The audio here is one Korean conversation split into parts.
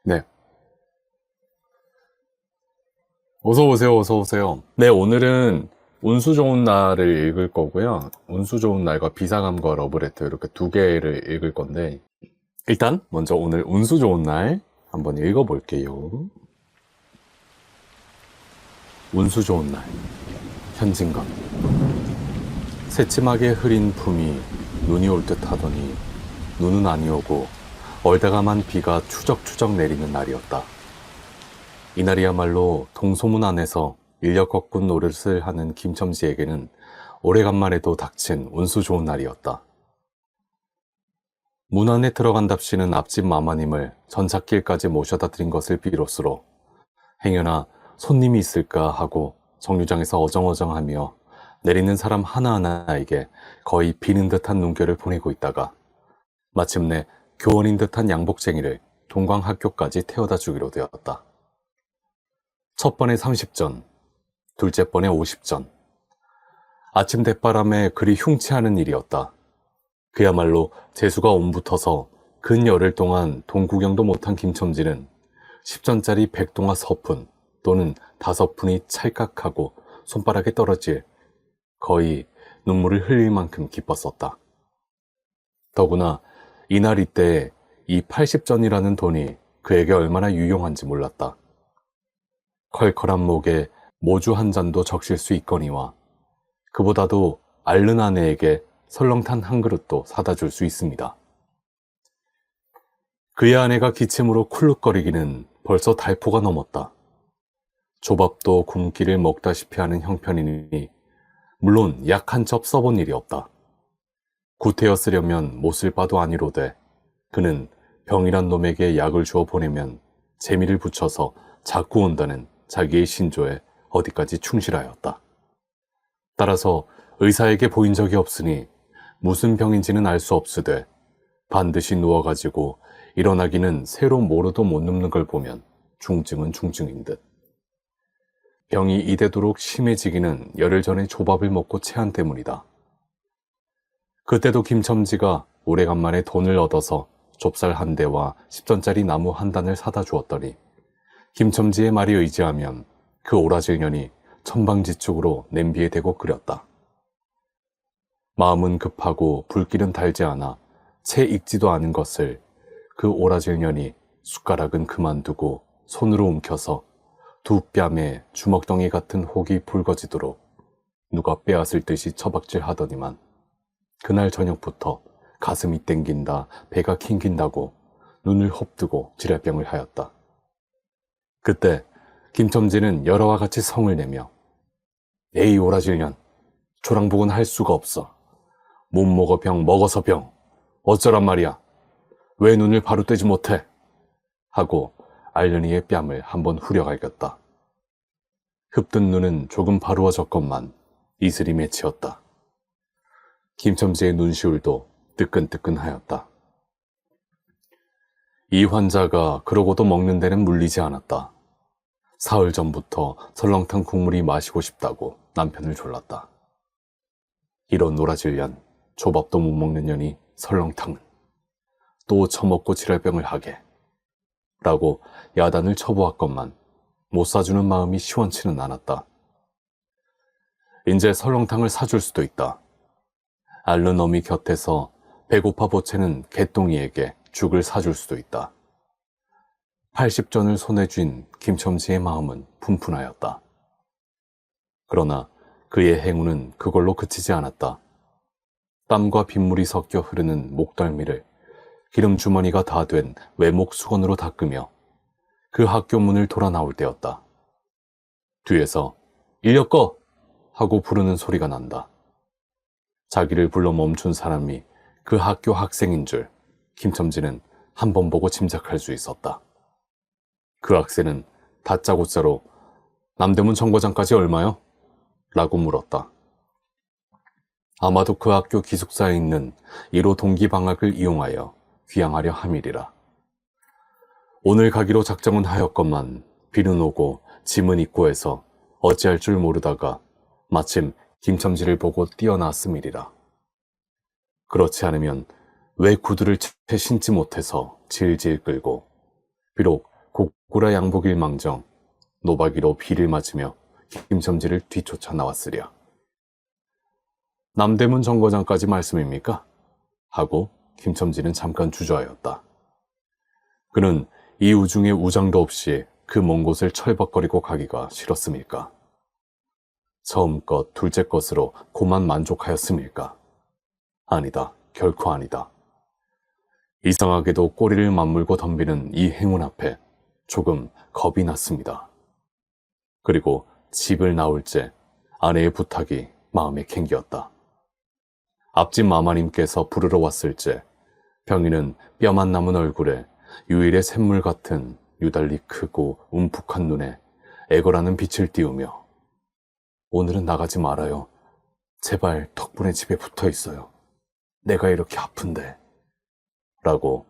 네. 어서 오세요, 어서 오세요. 네, 오늘은 운수 좋은 날을 읽을 거고요. 운수 좋은 날과 비상함과 러브레터 이렇게 두 개를 읽을 건데, 일단 먼저 오늘 운수 좋은 날 한번 읽어 볼게요. 운수 좋은 날, 현진감. 새침하게 흐린 품이 눈이 올 듯 하더니 눈은 아니오고 얼다가만 비가 추적추적 내리는 날이었다. 이날이야말로 동소문 안에서 인력 거꾼 노릇을 하는 김첨지에게는 오래간만에도 닥친 운수 좋은 날이었다. 문 안에 들어간답시는 앞집 마마님을 전찻길까지 모셔다 드린 것을 비롯으로 행여나 손님이 있을까 하고 정류장에서 어정어정하며 내리는 사람 하나하나에게 거의 비는 듯한 눈길을 보내고 있다가 마침내 교원인 듯한 양복쟁이를 동광학교까지 태워다 주기로 되었다. 첫 번에 30전, 둘째 번에 50전. 아침 대바람에 그리 흉치하는 일이었다. 그야말로 재수가 옴붙어서 근 열흘 동안 동구경도 못한 김첨지는 10전짜리 백동화 서푼 또는 5푼이 찰칵하고 손바닥에 떨어질 거의 눈물을 흘릴 만큼 기뻤었다. 더구나 이날 이때에 이 80전이라는 돈이 그에게 얼마나 유용한지 몰랐다. 컬컬한 목에 모주 한 잔도 적실 수 있거니와 그보다도 앓는 아내에게 설렁탕 한 그릇도 사다 줄 수 있습니다. 그의 아내가 기침으로 쿨룩거리기는 벌써 달포가 넘었다. 조밥도 굶기를 먹다시피 하는 형편이니 물론 약 한 첩 써본 일이 없다. 구태여 쓰려면 못을 봐도 아니로되 그는 병이란 놈에게 약을 주어 보내면 재미를 붙여서 자꾸 온다는 자기의 신조에 어디까지 충실하였다. 따라서 의사에게 보인 적이 없으니 무슨 병인지는 알 수 없으되 반드시 누워가지고 일어나기는 새로 모르도 못 눕는 걸 보면 중증은 중증인 듯. 병이 이대도록 심해지기는 열흘 전에 조밥을 먹고 체한 때문이다. 그때도 김첨지가 오래간만에 돈을 얻어서 좁쌀 한 대와 10전짜리 나무 한 단을 사다 주었더니 김첨지의 말이 의지하면 그 오라질 년이 천방지축으로 냄비에 대고 끓였다. 마음은 급하고 불길은 달지 않아 채 익지도 않은 것을 그 오라질 년이 숟가락은 그만두고 손으로 움켜서 두 뺨에 주먹덩이 같은 혹이 붉어지도록 누가 빼앗을 듯이 처박질 하더니만 그날 저녁부터 가슴이 땡긴다, 배가 킹긴다고 눈을 헙뜨고 지랄병을 하였다. 그때 김첨지는 여러와 같이 성을 내며 에이 오라질년, 조랑복은 할 수가 없어. 못 먹어 병, 먹어서 병. 어쩌란 말이야. 왜 눈을 바로 떼지 못해? 하고 알련이의 뺨을 한번 후려갈겼다. 흡뜬 눈은 조금 바루어졌건만 이슬이 맺히었다. 김첨지의 눈시울도 뜨끈뜨끈하였다. 이 환자가 그러고도 먹는 데는 물리지 않았다. 사흘 전부터 설렁탕 국물이 마시고 싶다고 남편을 졸랐다. 이런 노라질 년, 조밥도 못 먹는 년이 설렁탕은 또 처먹고 지랄병을 하게 라고 야단을 쳐보았건만 못 사주는 마음이 시원치는 않았다. 이제 설렁탕을 사줄 수도 있다. 앓는 어미 곁에서 배고파 보채는 개똥이에게 죽을 사줄 수도 있다. 80전을 손에 쥔 김첨지의 마음은 분분하였다. 그러나 그의 행운은 그걸로 그치지 않았다. 땀과 빗물이 섞여 흐르는 목덜미를 기름 주머니가 다 된 외목 수건으로 닦으며 그 학교 문을 돌아 나올 때였다. 뒤에서 인력 꺼! 하고 부르는 소리가 난다. 자기를 불러 멈춘 사람이 그 학교 학생인 줄 김첨지는 한 번 보고 짐작할 수 있었다. 그 학생은 다짜고짜로 남대문 정거장까지 얼마요? 라고 물었다. 아마도 그 학교 기숙사에 있는 1호 동기방학을 이용하여 귀향하려 함이리라. 오늘 가기로 작정은 하였건만 비는 오고 짐은 있고 해서 어찌할 줄 모르다가 마침 김첨지를 보고 뛰어났음이리라. 그렇지 않으면 왜 구두를 채 신지 못해서 질질 끌고 비록 고라 양복일망정 노박이로 비를 맞으며 김첨지를 뒤쫓아 나왔으랴. 남대문 정거장까지 말씀입니까? 하고 김첨지는 잠깐 주저하였다. 그는 이유 중에 우장도 없이 그 먼 곳을 철벅거리고 가기가 싫었음일까? 처음 것, 둘째 것으로 고만 만족하였음일까? 아니다, 결코 아니다. 이상하게도 꼬리를 맞물고 덤비는 이 행운 앞에 조금 겁이 났습니다. 그리고 집을 나올 때 아내의 부탁이 마음에 캥기었다. 앞집 마마님께서 부르러 왔을 때 병인은 뼈만 남은 얼굴에 유일의 샘물 같은 유달리 크고 움푹한 눈에 애걸하는 빛을 띄우며 오늘은 나가지 말아요. 제발 덕분에 집에 붙어 있어요. 내가 이렇게 아픈데. 라고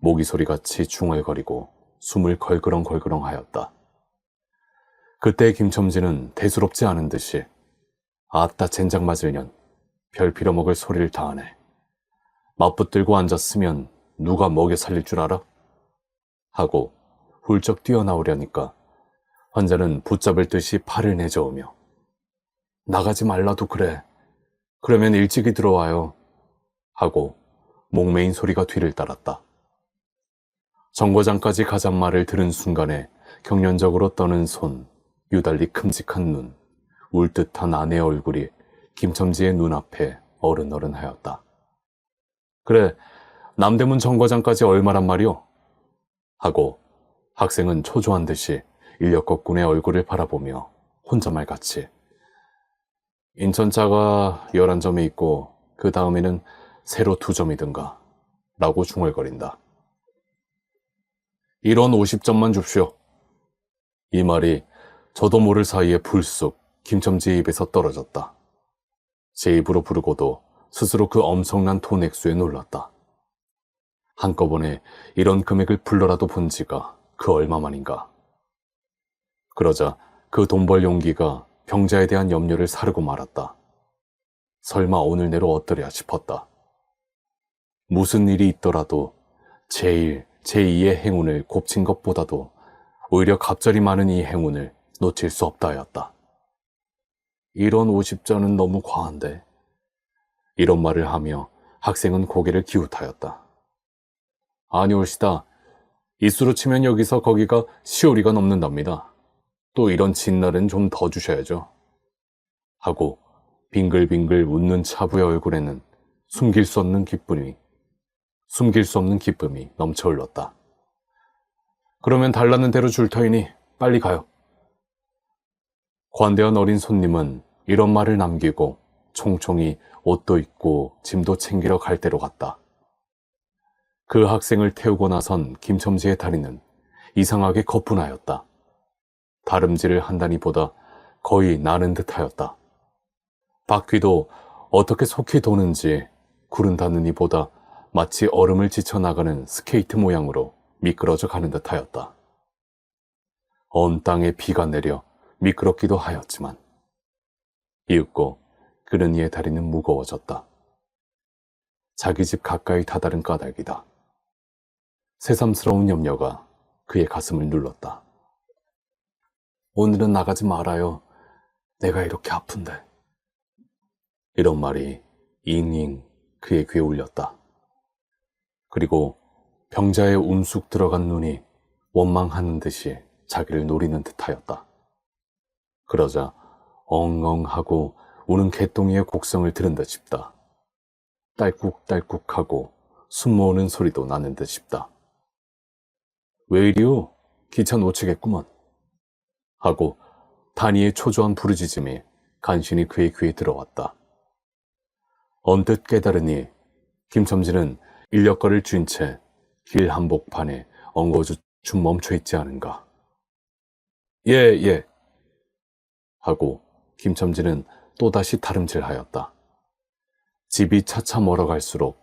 모기소리같이 중얼거리고 숨을 걸그렁걸그렁 하였다. 그때 김첨지는 대수롭지 않은 듯이 아따 젠장 맞을 년, 별 빌어먹을 소리를 다 하네. 맞붙들고 앉았으면 누가 먹여 살릴 줄 알아? 하고 훌쩍 뛰어나오려니까 환자는 붙잡을 듯이 팔을 내저으며 나가지 말라도 그래. 그러면 일찍이 들어와요. 하고 목매인 소리가 뒤를 따랐다. 정거장까지 가잔 말을 들은 순간에 경련적으로 떠는 손, 유달리 큼직한 눈, 울듯한 아내의 얼굴이 김첨지의 눈앞에 어른어른하였다. 그래, 남대문 정거장까지 얼마란 말이오? 하고 학생은 초조한 듯이 인력거꾼의 얼굴을 바라보며 혼잣말같이 인천차가 11점에 있고 그 다음에는 새로 2점이든가 라고 중얼거린다. 이런 50점만 줍시오. 이 말이 저도 모를 사이에 불쑥 김첨지의 입에서 떨어졌다. 제 입으로 부르고도 스스로 그 엄청난 돈 액수에 놀랐다. 한꺼번에 이런 금액을 불러라도 본 지가 그 얼마만인가. 그러자 그 돈 벌 용기가 병자에 대한 염려를 사르고 말았다. 설마 오늘 내로 어떠랴 싶었다. 무슨 일이 있더라도 제1, 제2의 행운을 곱친 것보다도 오히려 갑절이 많은 이 행운을 놓칠 수 없다 하였다. 이런 50전은 너무 과한데. 이런 말을 하며 학생은 고개를 기웃하였다. 아니올시다. 이수로 치면 여기서 거기가 시오리가 넘는답니다. 또 이런 진날은 좀 더 주셔야죠. 하고 빙글빙글 웃는 차부의 얼굴에는 숨길 수 없는 기쁨이 넘쳐 흘렀다. 그러면 달라는 대로 줄 터이니 빨리 가요. 관대한 어린 손님은 이런 말을 남기고 총총히 옷도 입고 짐도 챙기러 갈 대로 갔다. 그 학생을 태우고 나선 김첨지의 다리는 이상하게 거뿐하였다. 다름질을 한다니보다 거의 나는 듯하였다. 바퀴도 어떻게 속히 도는지 구른다느니보다 마치 얼음을 지쳐나가는 스케이트 모양으로 미끄러져 가는 듯하였다. 언 땅에 비가 내려 미끄럽기도 하였지만 이윽고 그는 이의 다리는 무거워졌다. 자기 집 가까이 다다른 까닭이다. 새삼스러운 염려가 그의 가슴을 눌렀다. 오늘은 나가지 말아요. 내가 이렇게 아픈데. 이런 말이 잉잉 그의 귀에 울렸다. 그리고 병자의 움쑥 들어간 눈이 원망하는 듯이 자기를 노리는 듯하였다. 그러자 엉엉하고 우는 개똥이의 곡성을 들은 듯 싶다. 딸꾹딸꾹하고 숨 모으는 소리도 나는 듯 싶다. 왜 이리요? 기차 놓치겠구먼. 하고 다니의 초조한 부르짖음이 간신히 그의 귀에 들어왔다. 언뜻 깨달으니 김첨지는 인력거를 쥔 채 길 한복판에 엉거주춤 멈춰있지 않은가. 예. 하고 김첨지는 또다시 다름질하였다. 집이 차차 멀어갈수록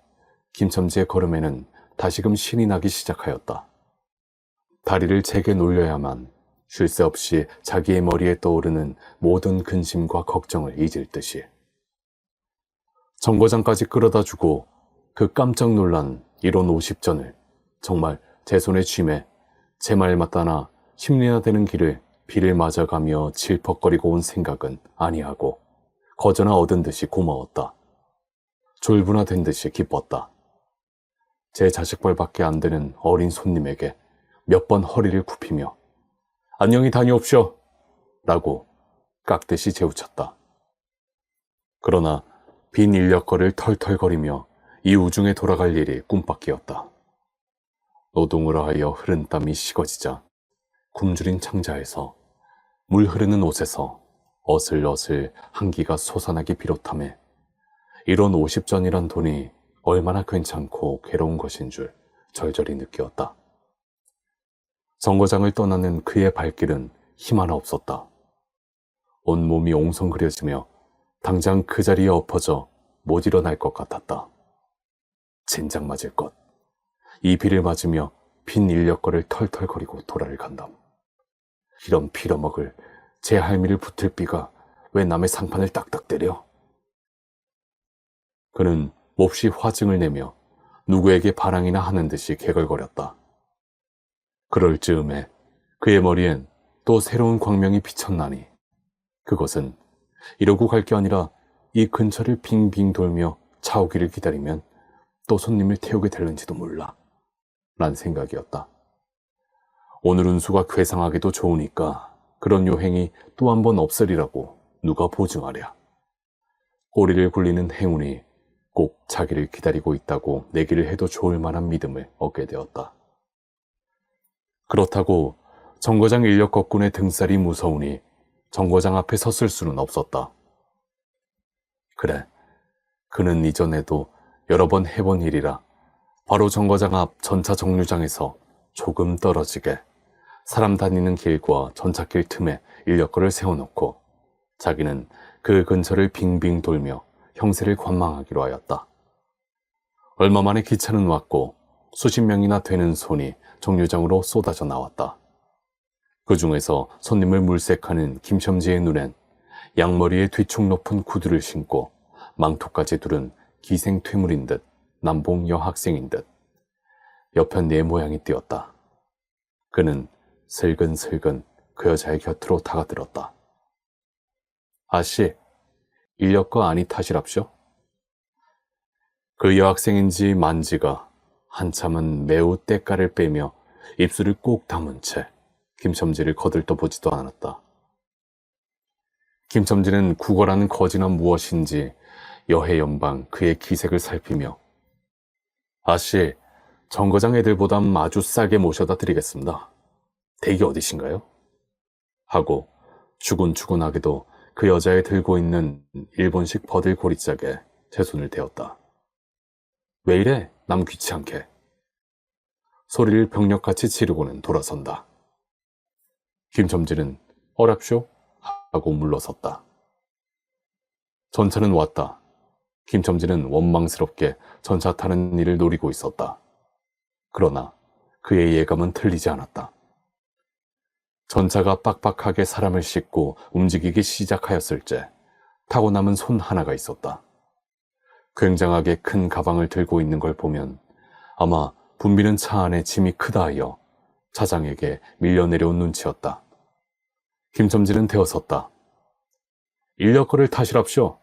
김첨지의 걸음에는 다시금 신이 나기 시작하였다. 다리를 제게 놀려야만 쉴 새 없이 자기의 머리에 떠오르는 모든 근심과 걱정을 잊을 듯이. 정거장까지 끌어다 주고 그 깜짝 놀란 1원 50전을 정말 제 손에 쥐매 제 말 맞다나 10리나 되는 길을 비를 맞아가며 질퍽거리고 온 생각은 아니하고 거저나 얻은 듯이 고마웠다. 졸부나된 듯이 기뻤다. 제 자식발밖에 안 되는 어린 손님에게 몇 번 허리를 굽히며 안녕히 다녀옵쇼! 라고 깍듯이 재우쳤다. 그러나 빈 인력거를 털털거리며 이 우중에 돌아갈 일이 꿈밖이었다. 노동을 하여 흐른 땀이 식어지자 굶주린 창자에서 물 흐르는 옷에서 어슬어슬 한기가 솟아나기 비롯하며 이런 50전이란 돈이 얼마나 괜찮고 괴로운 것인 줄 절절히 느끼었다. 정거장을 떠나는 그의 발길은 힘 하나 없었다. 온몸이 옹성그려지며 당장 그 자리에 엎어져 못 일어날 것 같았다. 젠장 맞을 것. 이 비를 맞으며 빈 인력거를 털털거리고 돌아를 간담. 이런 빌어먹을 제 할미를 붙을 비가 왜 남의 상판을 딱딱 때려? 그는 몹시 화증을 내며 누구에게 반항이나 하는 듯이 개걸거렸다. 그럴 즈음에 그의 머리엔 또 새로운 광명이 비쳤나니 그것은 이러고 갈 게 아니라 이 근처를 빙빙 돌며 차 오기를 기다리면 또 손님을 태우게 될는지도 몰라 란 생각이었다. 오늘 운수가 괴상하게도 좋으니까 그런 요행이 또 한 번 없으리라고 누가 보증하랴. 꼬리를 굴리는 행운이 꼭 자기를 기다리고 있다고 내기를 해도 좋을 만한 믿음을 얻게 되었다. 그렇다고 정거장 인력거꾼의 등살이 무서우니 정거장 앞에 섰을 수는 없었다. 그래, 그는 이전에도 여러 번 해본 일이라 바로 정거장 앞 전차 정류장에서 조금 떨어지게 사람 다니는 길과 전차길 틈에 인력거를 세워놓고 자기는 그 근처를 빙빙 돌며 형세를 관망하기로 하였다. 얼마 만에 기차는 왔고 수십 명이나 되는 손이 정류장으로 쏟아져 나왔다. 그 중에서 손님을 물색하는 김첨지의 눈엔 양머리에 뒤축 높은 구두를 신고 망토까지 두른 기생퇴물인 듯 남봉 여학생인 듯 여편 내 모양이 띄었다. 그는 슬근슬근 그 여자의 곁으로 다가들었다. 아씨, 인력거 아니 타시랍쇼? 그 여학생인지 만지가 한참은 매우 때깔을 빼며 입술을 꼭 다문 채 김첨지를 거들떠 보지도 않았다. 김첨지는 국어라는 거지나 무엇인지 여해연방 그의 기색을 살피며 아씨, 정거장 애들보단 아주 싸게 모셔다 드리겠습니다. 댁이 어디신가요? 하고 주근주근하게도 그 여자의 들고 있는 일본식 버들고리짝에 제 손을 대었다. 왜 이래? 남 귀찮게. 소리를 병력같이 지르고는 돌아선다. 김첨지는 어랍쇼? 하고 물러섰다. 전차는 왔다. 김첨지는 원망스럽게 전차 타는 일을 노리고 있었다. 그러나 그의 예감은 틀리지 않았다. 전차가 빡빡하게 사람을 싣고 움직이기 시작하였을 때 타고 남은 손 하나가 있었다. 굉장하게 큰 가방을 들고 있는 걸 보면 아마 붐비는 차 안에 짐이 크다 하여 차장에게 밀려 내려온 눈치였다. 김첨지는 되어섰다. 인력거를 타시랍쇼.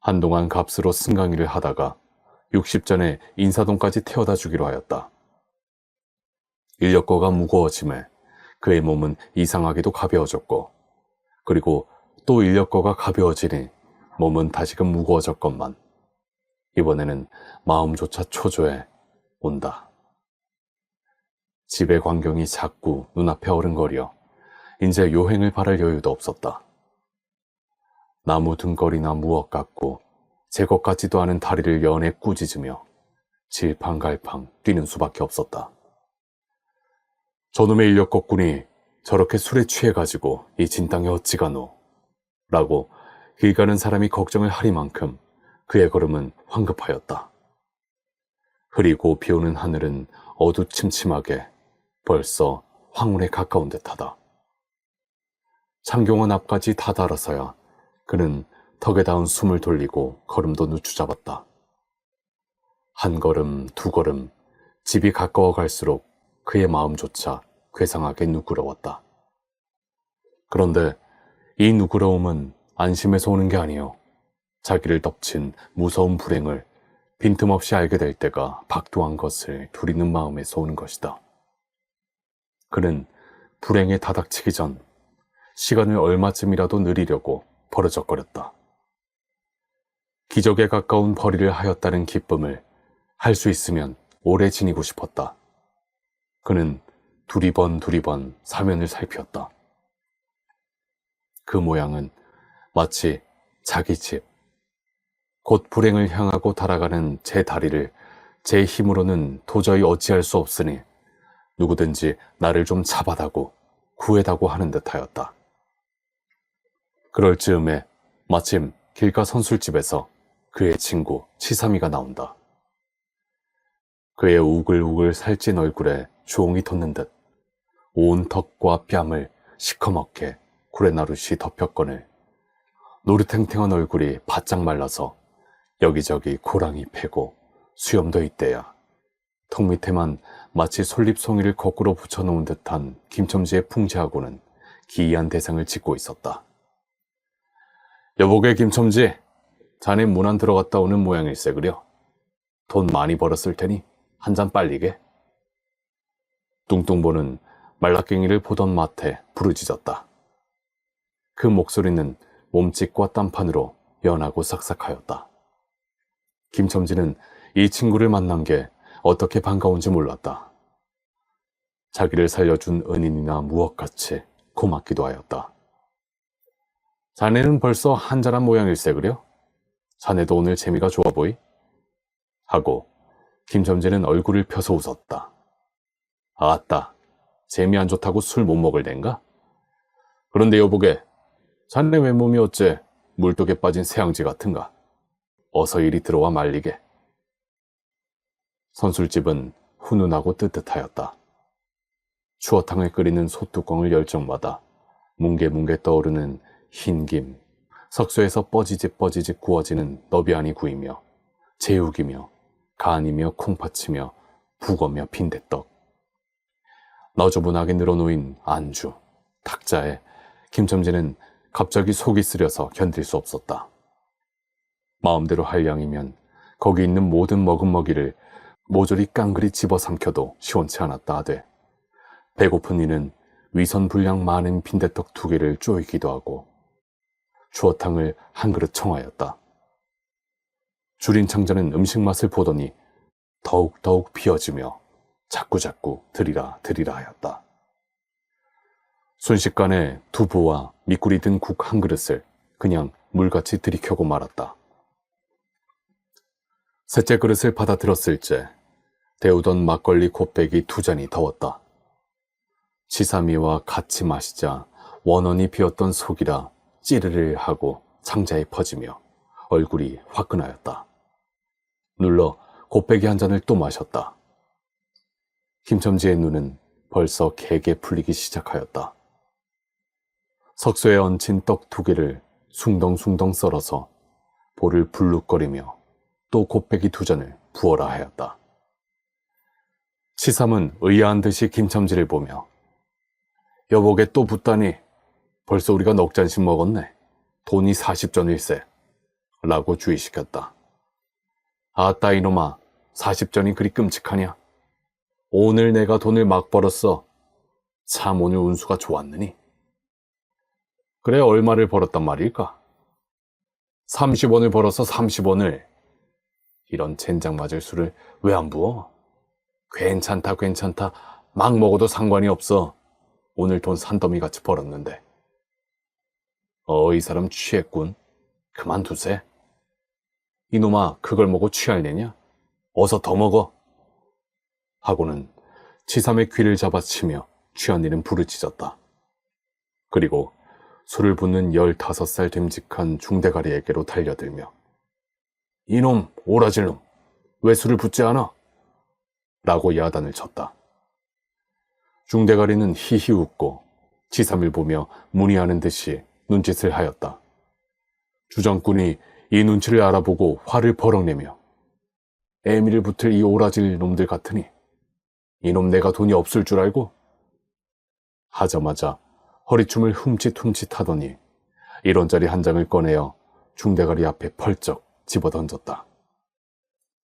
한동안 값으로 승강이를 하다가 60전에 인사동까지 태워다 주기로 하였다. 인력거가 무거워짐에 그의 몸은 이상하게도 가벼워졌고 그리고 또 인력거가 가벼워지니 몸은 다시금 무거워졌건만 이번에는 마음조차 초조해 온다. 집의 광경이 자꾸 눈앞에 어른거려 이제 요행을 바랄 여유도 없었다. 나무 등거리나 무엇 같고 제 것 같지도 않은 다리를 연해 꾸짖으며 질팡갈팡 뛰는 수밖에 없었다. 저놈의 인력거꾼이 저렇게 술에 취해가지고 이 진땅에 어찌가노? 라고 길 가는 사람이 걱정을 하리만큼 그의 걸음은 황급하였다. 흐리고 비오는 하늘은 어두침침하게 벌써 황혼에 가까운 듯하다. 창경원 앞까지 다다라서야 그는 턱에 닿은 숨을 돌리고 걸음도 늦추잡았다. 한 걸음, 두 걸음, 집이 가까워 갈수록 그의 마음조차 괴상하게 누그러웠다. 그런데 이 누그러움은 안심해서 오는 게 아니요, 자기를 덮친 무서운 불행을 빈틈없이 알게 될 때가 박도한 것을 두리는 마음에서 오는 것이다. 그는 불행에 다닥치기 전 시간을 얼마쯤이라도 느리려고 버르적거렸다. 기적에 가까운 벌이를 하였다는 기쁨을 할 수 있으면 오래 지니고 싶었다. 그는 두리번 사면을 살피었다. 그 모양은 마치 자기 집, 곧 불행을 향하고 달아가는 제 다리를 제 힘으로는 도저히 어찌할 수 없으니 누구든지 나를 좀 잡아다고 구해다고 하는 듯하였다. 그럴 즈음에 마침 길가 선술집에서 그의 친구 치삼이가 나온다. 그의 우글우글 살찐 얼굴에 주홍이 돋는 듯 온 턱과 뺨을 시커멓게 구레나룻이 덮였거늘 노릇탱탱한 얼굴이 바짝 말라서 여기저기 고랑이 패고 수염도 있대야 턱 밑에만 마치 솔잎송이를 거꾸로 붙여놓은 듯한 김첨지의 풍채하고는 기이한 대상을 짓고 있었다. 여보게 김첨지, 자네 문안 들어갔다 오는 모양일세 그려. 돈 많이 벌었을 테니 한 잔 빨리게. 뚱뚱보는 말라깽이를 보던 맛에 부르짖었다. 그 목소리는 몸짓과 딴판으로 연하고 싹싹하였다. 김첨지는 이 친구를 만난 게 어떻게 반가운지 몰랐다. 자기를 살려준 은인이나 무엇같이 고맙기도 하였다. 자네는 벌써 한잔한 모양일세 그려? 자네도 오늘 재미가 좋아 보이? 하고 김첨지는 얼굴을 펴서 웃었다. 아따, 재미 안 좋다고 술 못 먹을 댄가? 그런데 여보게, 자네 외몸이 어째 물독에 빠진 새앙쥐 같은가? 어서 이리 들어와 말리게. 선술집은 훈훈하고 뜨뜻하였다. 추어탕을 끓이는 솥뚜껑을 열정마다 뭉게뭉게 떠오르는 흰김, 석쇠에서 뻐지직 구워지는 너비안이 구이며 제육이며 간이며 콩팥이며 북어며 빈대떡, 너저분하게 늘어놓인 안주, 탁자에 김첨지는 갑자기 속이 쓰려서 견딜 수 없었다. 마음대로 할 양이면 거기 있는 모든 머금먹이를 모조리 깡그리 집어삼켜도 시원치 않았다 하되 배고픈 이는 위선 분량 많은 빈대떡 2개를 쪼이기도 하고 추어탕을 한 그릇 청하였다. 줄인 창자는 음식 맛을 보더니 더욱 비어지며 자꾸자꾸 드리라 하였다. 순식간에 두부와 미꾸리 든 국 한 그릇을 그냥 물같이 들이켜고 말았다. 셋째 그릇을 받아들었을 때 데우던 막걸리 곱빼기 2잔이 더웠다. 치사미와 같이 마시자 원원이 비었던 속이라 찌르르 하고 창자에 퍼지며 얼굴이 화끈하였다. 눌러 곱빼기 한 잔을 또 마셨다. 김첨지의 눈은 벌써 개게 풀리기 시작하였다. 석쇠에 얹힌 떡 2개를 숭덩숭덩 썰어서 볼을 불룩거리며 또 곱빼기 2잔을 부어라 하였다. 치삼은 의아한 듯이 김첨지를 보며 여보게 또 붓다니 벌써 우리가 넉 잔씩 먹었네. 돈이 40전일세 라고 주의시켰다. 아따 이놈아, 40전이 그리 끔찍하냐? 오늘 내가 돈을 막 벌었어. 참 오늘 운수가 좋았느니. 그래 얼마를 벌었단 말일까? 30원을 벌어서 30원을. 이런 젠장 맞을 술을 왜 안 부어? 괜찮다 막 먹어도 상관이 없어. 오늘 돈 산더미같이 벌었는데. 이 사람 취했군. 그만두세. 이놈아 그걸 먹고 취할 내냐? 어서 더 먹어. 하고는 치삼의 귀를 잡아치며 취한 이는 부르짖었다. 그리고 술을 붓는 15살 됨직한 중대가리에게로 달려들며 이놈 오라질놈 왜 술을 붓지 않아? 라고 야단을 쳤다. 중대가리는 히히 웃고 치삼을 보며 문의하는 듯이 눈짓을 하였다. 주정꾼이 이 눈치를 알아보고 화를 버럭내며 애미를 붙을 이 오라질 놈들 같으니 이놈 내가 돈이 없을 줄 알고? 하자마자 허리춤을 흠칫흠칫 하더니 1원짜리 한 장을 꺼내어 중대가리 앞에 펄쩍 집어던졌다.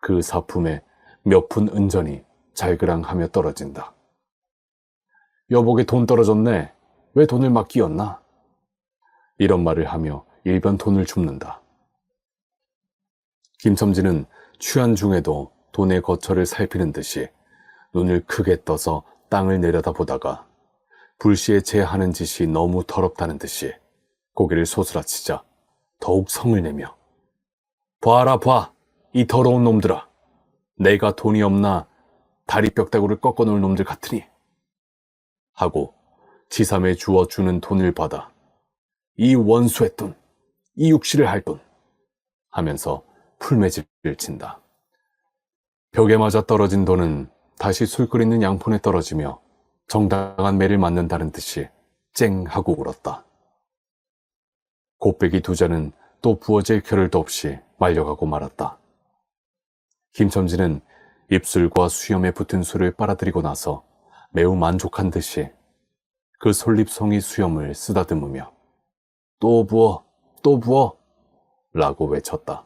그 사품에 몇 푼 은전이 잘그랑하며 떨어진다. 여복에 돈 떨어졌네. 왜 돈을 막 끼웠나? 이런 말을 하며 일변 돈을 줍는다. 김첨지는 취한 중에도 돈의 거처를 살피는 듯이 눈을 크게 떠서 땅을 내려다보다가 불시에 제 하는 짓이 너무 더럽다는 듯이 고개를 소스라치자 더욱 성을 내며 봐라 봐! 이 더러운 놈들아! 내가 돈이 없나 다리 뼈다구를 꺾어 놓을 놈들 같으니 하고 지삼에 주어주는 돈을 받아 이 원수의 돈, 이 육시를 할 돈 하면서 풀매질을 친다. 벽에 맞아 떨어진 돈은 다시 술 끓이는 양푼에 떨어지며 정당한 매를 맞는다는 듯이 쨍 하고 울었다. 곱빼기 2잔은 또 부어질 겨를도 없이 말려가고 말았다. 김첨지는 입술과 수염에 붙은 술을 빨아들이고 나서 매우 만족한 듯이 그 솔잎송이 수염을 쓰다듬으며 또 부어, 또 부어 라고 외쳤다.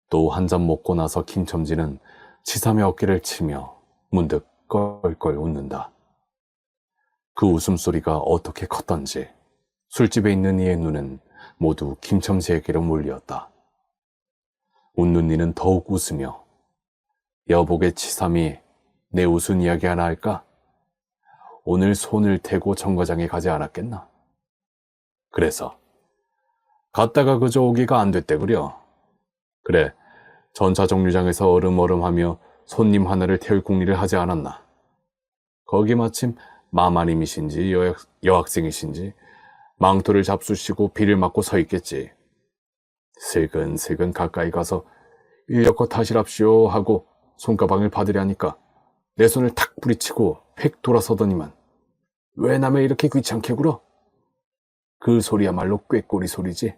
또 한 잔 먹고 나서 김첨지는 치삼의 어깨를 치며 문득 껄껄 웃는다. 그 웃음소리가 어떻게 컸던지 술집에 있는 이의 눈은 모두 김첨지에게로 몰리었다. 웃는 이는 더욱 웃으며 여복의 치삼이 내 웃은 이야기 하나 할까? 오늘 손을 대고 정거장에 가지 않았겠나? 그래서 갔다가 그저 오기가 안 됐대 그려. 그래, 전차 정류장에서 얼음얼음하며 손님 하나를 태울 궁리를 하지 않았나? 거기 마침 마마님이신지 여학생이신지 망토를 잡수시고 비를 맞고 서 있겠지. 슬근슬근 가까이 가서 인력거 타시랍시오 하고 손가방을 받으려니까 내 손을 탁 부리치고 팩 돌아서더니만 왜 남의 이렇게 귀찮게 굴어? 그 소리야말로 꾀꼬리 소리지.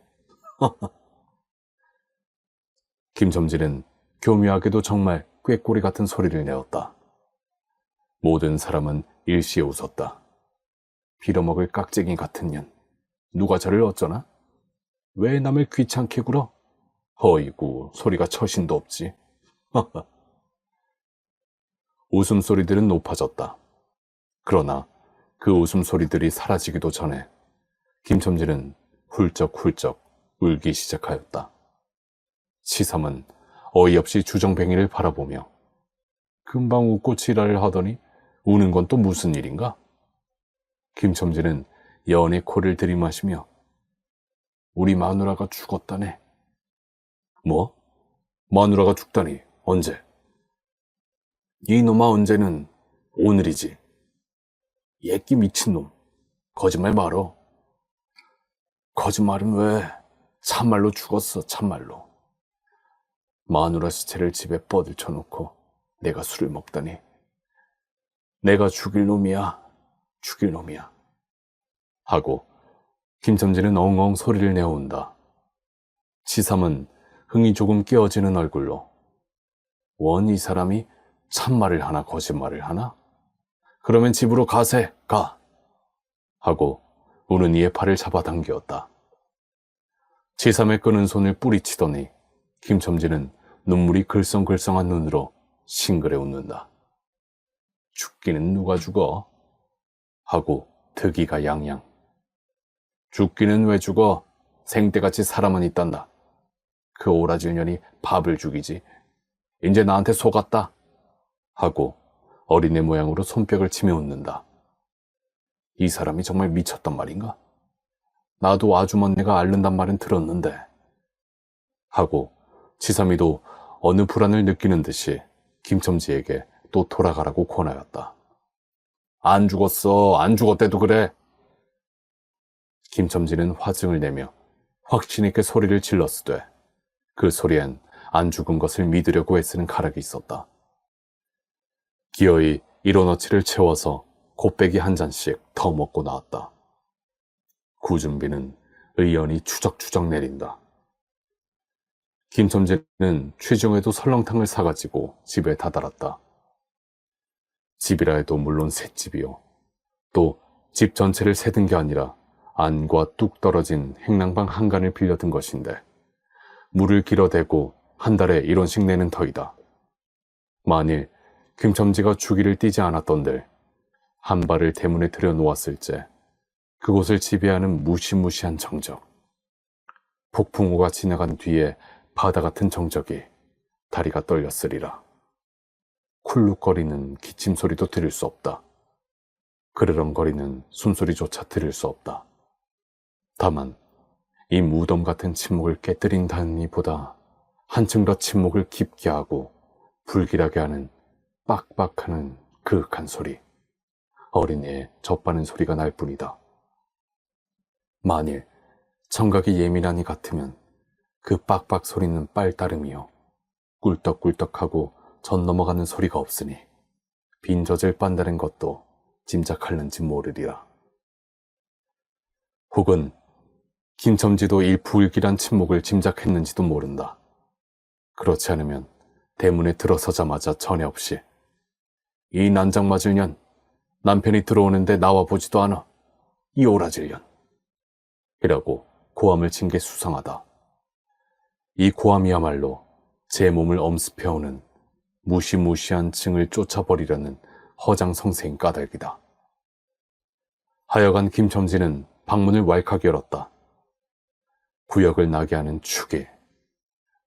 김첨지는 교묘하게도 정말 꾀꼬리 같은 소리를 내었다. 모든 사람은 일시에 웃었다. 빌어먹을 깍쟁이 같은 년. 누가 저를 어쩌나? 왜 남을 귀찮게 굴어? 어이구, 소리가 처신도 없지. 웃음소리들은 높아졌다. 그러나 그 웃음소리들이 사라지기도 전에 김첨지는 훌쩍훌쩍 울기 시작하였다. 치삼은 어이없이 주정뱅이를 바라보며 금방 웃고 지랄을 하더니 우는 건 또 무슨 일인가? 김첨지는 연애 코를 들이마시며 우리 마누라가 죽었다네. 뭐? 마누라가 죽다니 언제? 이놈아 언제는 오늘이지. 예끼 미친놈. 거짓말 말어. 거짓말은 왜? 참말로 죽었어, 참말로. 마누라 시체를 집에 뻗을쳐놓고 내가 술을 먹다니. 내가 죽일 놈이야, 죽일 놈이야. 하고 김첨지는 엉엉 소리를 내어온다. 치삼은 흥이 조금 깨어지는 얼굴로 원 이 사람이 참말을 하나 거짓말을 하나? 그러면 집으로 가세, 가! 하고 우는 이의 팔을 잡아당겼다. 치삼의 끄는 손을 뿌리치더니 김첨지는 눈물이 글썽글썽한 눈으로 싱그레 웃는다. 죽기는 누가 죽어? 하고 득이가 양양. 죽기는 왜 죽어? 생때같이 사람은 있단다. 그 오라질년이 밥을 죽이지. 이제 나한테 속았다. 하고 어린애 모양으로 손뼉을 치며 웃는다. 이 사람이 정말 미쳤단 말인가? 나도 아주머니가 앓는단 말은 들었는데. 하고 치삼이도 어느 불안을 느끼는 듯이 김첨지에게 또 돌아가라고 권하였다. 안 죽었어, 안 죽었대도 그래. 김첨지는 화증을 내며 확신 있게 소리를 질렀으되 그 소리엔 안 죽은 것을 믿으려고 애쓰는 가락이 있었다. 기어이 1원어치를 채워서 곱빼기 한 잔씩 더 먹고 나왔다. 구준비는 의연히 추적추적 내린다. 김첨지는 취중에도 설렁탕을 사가지고 집에 다다랐다. 집이라 해도 물론 셋집이요. 또 집 전체를 세든 게 아니라 안과 뚝 떨어진 행랑방 한간을 빌려든 것인데 물을 길어대고 한 달에 1원씩 내는 터이다. 만일 김첨지가 주기를 띄지 않았던들 한 발을 대문에 들여놓았을째 그곳을 지배하는 무시무시한 정적, 폭풍우가 지나간 뒤에 바다 같은 정적이 다리가 떨렸으리라. 쿨룩거리는 기침 소리도 들을 수 없다. 그르렁거리는 숨소리조차 들을 수 없다. 다만 이 무덤 같은 침묵을 깨뜨린다는 이보다 한층 더 침묵을 깊게 하고 불길하게 하는 빡빡하는 그윽한 소리, 어린이의 젖바는 소리가 날 뿐이다. 만일 청각이 예민한 이 같으면 그 빡빡 소리는 빨따름이요 꿀떡꿀떡하고 전 넘어가는 소리가 없으니 빈젖을 빤다는 것도 짐작할는지 모르리라. 혹은 김첨지도 이 불길한 침묵을 짐작했는지도 모른다. 그렇지 않으면 대문에 들어서자마자 전에 없이 이 난장 맞을 년, 남편이 들어오는데 나와보지도 않아, 이 오라질 년 이라고 고함을 친 게 수상하다. 이 고함이야말로 제 몸을 엄습해오는 무시무시한 징을 쫓아버리려는 허장성세인 까닭이다. 하여간 김첨지는 방문을 왈칵 열었다. 구역을 나게 하는 축이,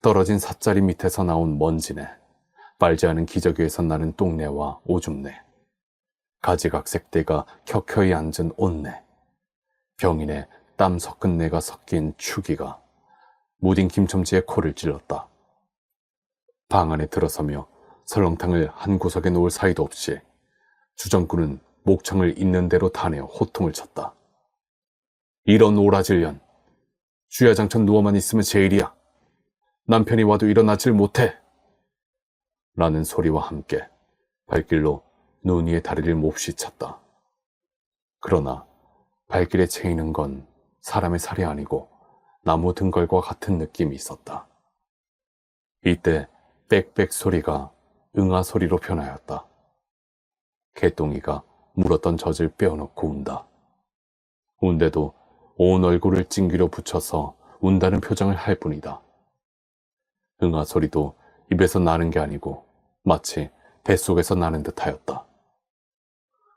떨어진 삿자리 밑에서 나온 먼지네, 빨지 않은 기저귀에서 나는 똥내와 오줌내, 가지각색대가 켜켜이 앉은 옷내, 병인의 땀 섞은 내가 섞인 축이가 무딘 김첨지의 코를 찔렀다. 방 안에 들어서며 설렁탕을 한 구석에 놓을 사이도 없이 주정꾼은 목청을 있는 대로 타내어 호통을 쳤다. 이런 오라질년, 주야장천 누워만 있으면 제일이야. 남편이 와도 일어나질 못해. 라는 소리와 함께 발길로 눈 위에 다리를 몹시 찼다. 그러나 발길에 채이는 건 사람의 살이 아니고 나무 등걸과 같은 느낌이 있었다. 이때 빽빽 소리가 응아 소리로 변하였다. 개똥이가 물었던 젖을 빼어놓고 운다. 운데도 온 얼굴을 찡기려 붙여서 운다는 표정을 할 뿐이다. 응아 소리도 입에서 나는 게 아니고 마치 뱃속에서 나는 듯하였다.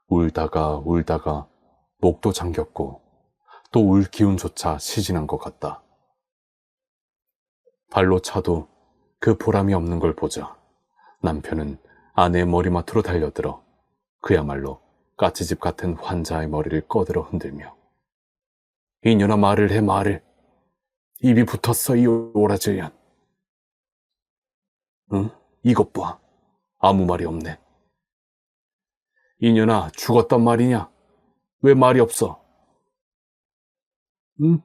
울다가 울다가 목도 잠겼고 또 울 기운조차 시진한 것 같다. 발로 차도 그 보람이 없는 걸 보자 남편은 아내의 머리맡으로 달려들어 그야말로 까치집 같은 환자의 머리를 꺼들어 흔들며 이년아 말을 해 말을. 입이 붙었어 이 오라질년. 응? 이것 봐. 아무 말이 없네. 이년아 죽었단 말이냐? 왜 말이 없어? 응?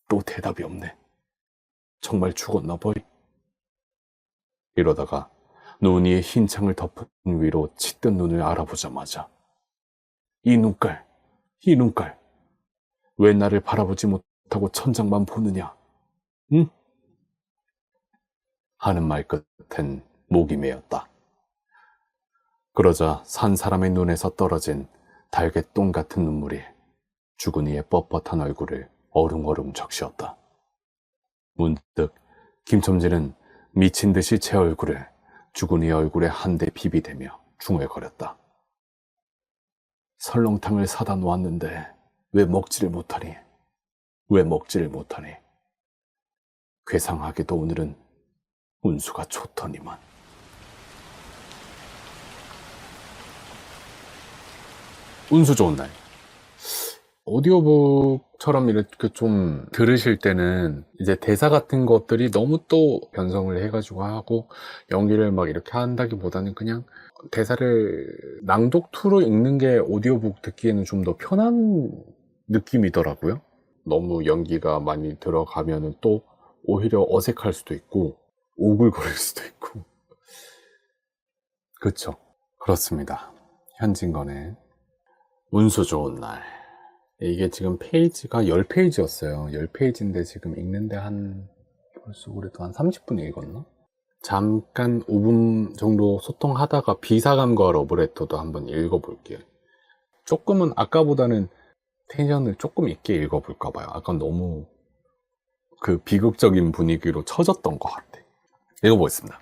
또 대답이 없네. 정말 죽었나 보이. 이러다가 눈 위에 흰 창을 덮은 위로 짙은 눈을 알아보자마자 이 눈깔, 이 눈깔. 왜 나를 바라보지 못하고 천장만 보느냐? 응? 하는 말 끝엔 목이 메었다. 그러자 산 사람의 눈에서 떨어진 달걀똥 같은 눈물이 주근이의 뻣뻣한 얼굴을 어릉어릉 적시었다. 문득 김첨지는 미친 듯이 제 얼굴을 주근이의 얼굴에 한데 비비대며 중얼거렸다. 설렁탕을 사다 놓았는데 왜 먹지를 못하니? 왜 먹지를 못하니? 괴상하게도 오늘은 운수가 좋더니만. 운수 좋은 날. 오디오북처럼 이렇게 좀 들으실 때는 이제 대사 같은 것들이 너무 또 변성을 해가지고 하고 연기를 막 이렇게 한다기보다는 그냥 대사를 낭독투로 읽는 게 오디오북 듣기에는 좀 더 편한 느낌이더라고요. 너무 연기가 많이 들어가면은 또 오히려 어색할 수도 있고 오글거릴 수도 있고. 그렇죠. 그렇습니다. 현진건의 운수 좋은 날. 이게 지금 페이지가 10페이지였어요. 10페이지인데 지금 읽는데 벌써 그래도 한 30분 읽었나? 잠깐 5분 정도 소통하다가 비사감과 러브레터도 한번 읽어볼게요. 조금은 아까보다는 텐션을 조금 있게 읽어볼까 봐요. 아까 너무 그 비극적인 분위기로 처졌던 것 같아. 읽어보겠습니다.